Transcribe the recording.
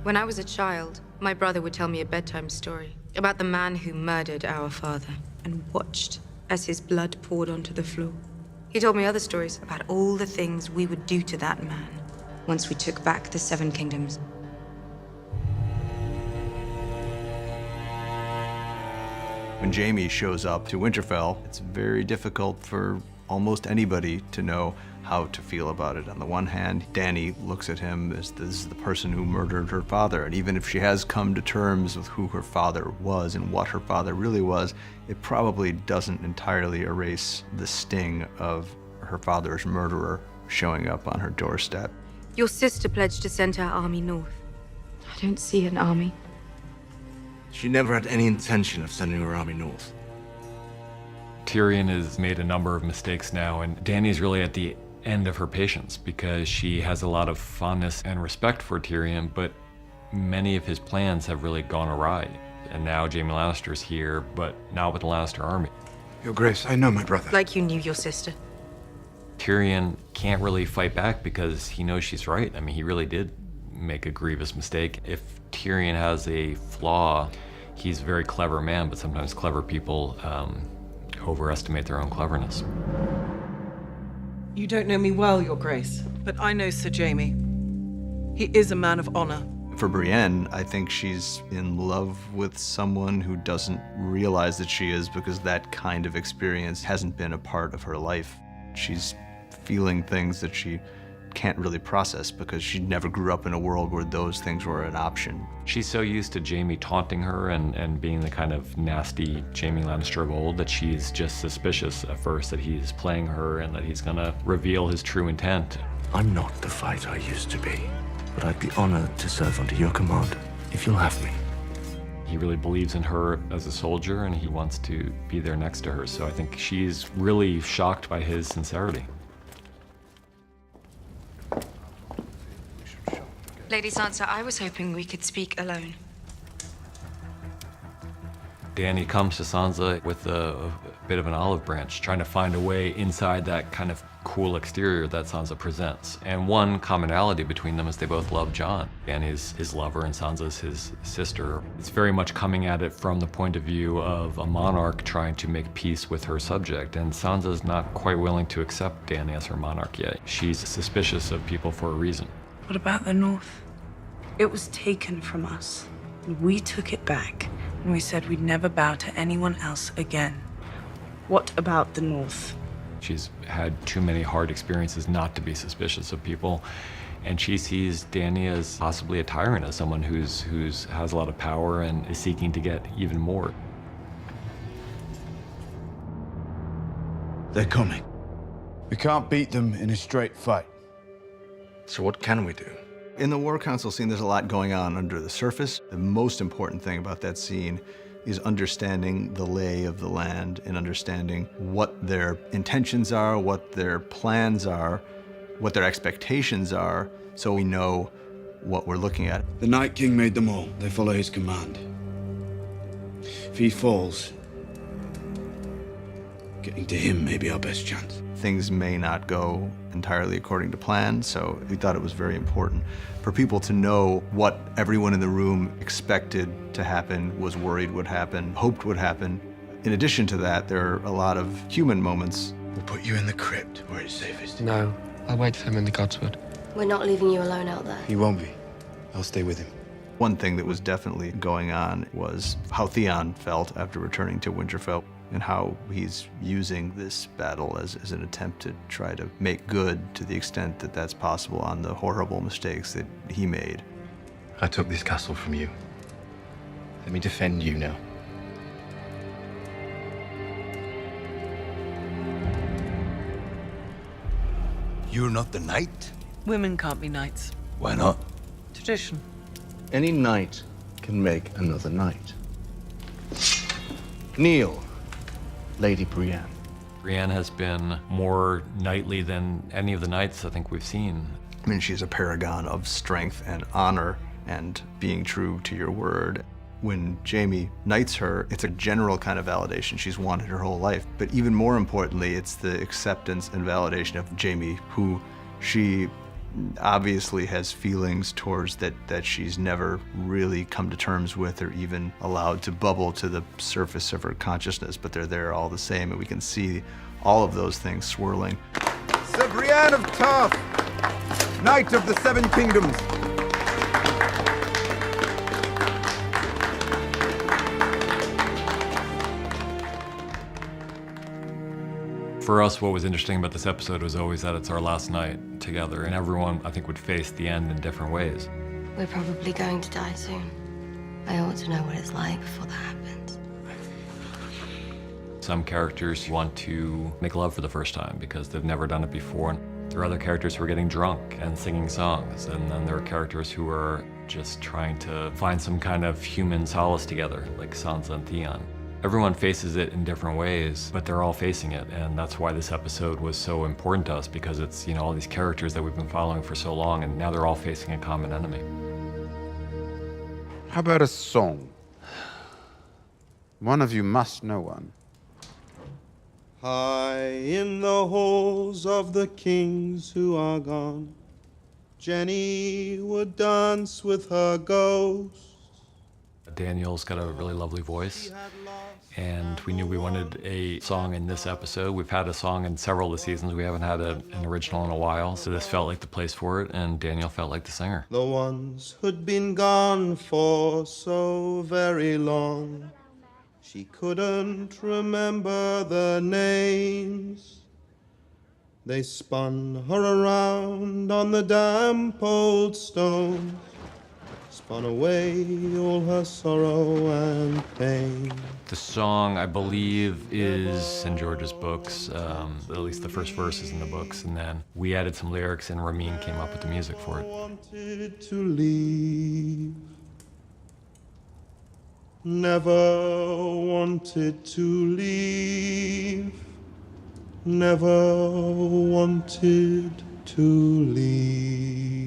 When I was a child, my brother would tell me a bedtime story about the man who murdered our father and watched as his blood poured onto the floor. He told me other stories about all the things we would do to that man once we took back the Seven Kingdoms. When Jaime shows up to Winterfell, it's very difficult for almost anybody to know how to feel about it. On the one hand, Dany looks at him as this is the person who murdered her father, and even if she has come to terms with who her father was and what her father really was, it probably doesn't entirely erase the sting of her father's murderer showing up on her doorstep. Your sister pledged to send her army north. I don't see an army. She never had any intention of sending her army north. Tyrion has made a number of mistakes now, and Dany's really at the end of her patience because she has a lot of fondness and respect for Tyrion, but many of his plans have really gone awry. And now Jaime Lannister's here, but not with the Lannister army. Your Grace, I know my brother. Like you knew your sister. Tyrion can't really fight back because he knows she's right. I mean, he really did make a grievous mistake. If Tyrion has a flaw, he's a very clever man, but sometimes clever people overestimate their own cleverness. You don't know me well, Your Grace, but I know Sir Jaime. He is a man of honor. For Brienne, I think she's in love with someone who doesn't realize that she is because that kind of experience hasn't been a part of her life. She's feeling things that she can't really process because she never grew up in a world where those things were an option. She's so used to Jaime taunting her and being the kind of nasty Jaime Lannister of old that she's just suspicious at first that he's playing her and that he's gonna reveal his true intent. I'm not the fighter I used to be, but I'd be honored to serve under your command, if you'll have me. He really believes in her as a soldier and he wants to be there next to her, so I think she's really shocked by his sincerity. Lady Sansa, I was hoping we could speak alone. Dany comes to Sansa with a bit of an olive branch, trying to find a way inside that kind of cool exterior that Sansa presents. And one commonality between them is they both love Jon. Dany's his lover and Sansa's his sister. It's very much coming at it from the point of view of a monarch trying to make peace with her subject. And Sansa's not quite willing to accept Dany as her monarch yet. She's suspicious of people for a reason. What about the North? It was taken from us, and we took it back, and we said we'd never bow to anyone else again. What about the North? She's had too many hard experiences not to be suspicious of people, and she sees Dany as possibly a tyrant, as someone who's has a lot of power and is seeking to get even more. They're coming. We can't beat them in a straight fight. So what can we do? In the War Council scene, there's a lot going on under the surface. The most important thing about that scene is understanding the lay of the land and understanding what their intentions are, what their plans are, what their expectations are, so we know what we're looking at. The Night King made them all. They follow his command. If he falls, getting to him may be our best chance. Things may not go entirely according to plan, so we thought it was very important for people to know what everyone in the room expected to happen, was worried would happen, hoped would happen. In addition to that, there are a lot of human moments. We'll put you in the crypt where it's safest. No, I'll wait for him in the Godswood. We're not leaving you alone out there. He won't be. I'll stay with him. One thing that was definitely going on was how Theon felt after returning to Winterfell and how he's using this battle as an attempt to try to make good to the extent that that's possible on the horrible mistakes that he made. I took this castle from you. Let me defend you now. You're not the knight? Women can't be knights. Why not? Tradition. Any knight can make another knight. Kneel, Lady Brienne. Brienne has been more knightly than any of the knights I think we've seen. I mean, she's a paragon of strength and honor and being true to your word. When Jaime knights her, it's a general kind of validation she's wanted her whole life. But even more importantly, it's the acceptance and validation of Jaime, who she obviously has feelings towards that she's never really come to terms with or even allowed to bubble to the surface of her consciousness, but they're there all the same, and we can see all of those things swirling. Sir Brienne of Tarth, Knight of the Seven Kingdoms. For us, what was interesting about this episode was always that it's our last night together, and everyone, I think, would face the end in different ways. We're probably going to die soon. I ought to know what it's like before that happens. Some characters want to make love for the first time because they've never done it before. There are other characters who are getting drunk and singing songs, and then there are characters who are just trying to find some kind of human solace together, like Sansa and Theon. Everyone faces it in different ways, but they're all facing it, and that's why this episode was so important to us, because it's, all these characters that we've been following for so long, and now they're all facing a common enemy. How about a song? One of you must know one. High in the halls of the kings who are gone, Jenny would dance with her ghost. Daniel's got a really lovely voice, and we knew we wanted a song in this episode. We've had a song in several of the seasons. We haven't had an original in a while, so this felt like the place for it, and Daniel felt like the singer. The ones who'd been gone for so very long, she couldn't remember their names. They spun her around on the damp old stones, spun away all her sorrow and pain. The song, I believe, is in George's books, at least the first verse is in the books, and then we added some lyrics and Ramin came up with the music for it. Wanted to leave, never wanted to leave, never wanted to leave.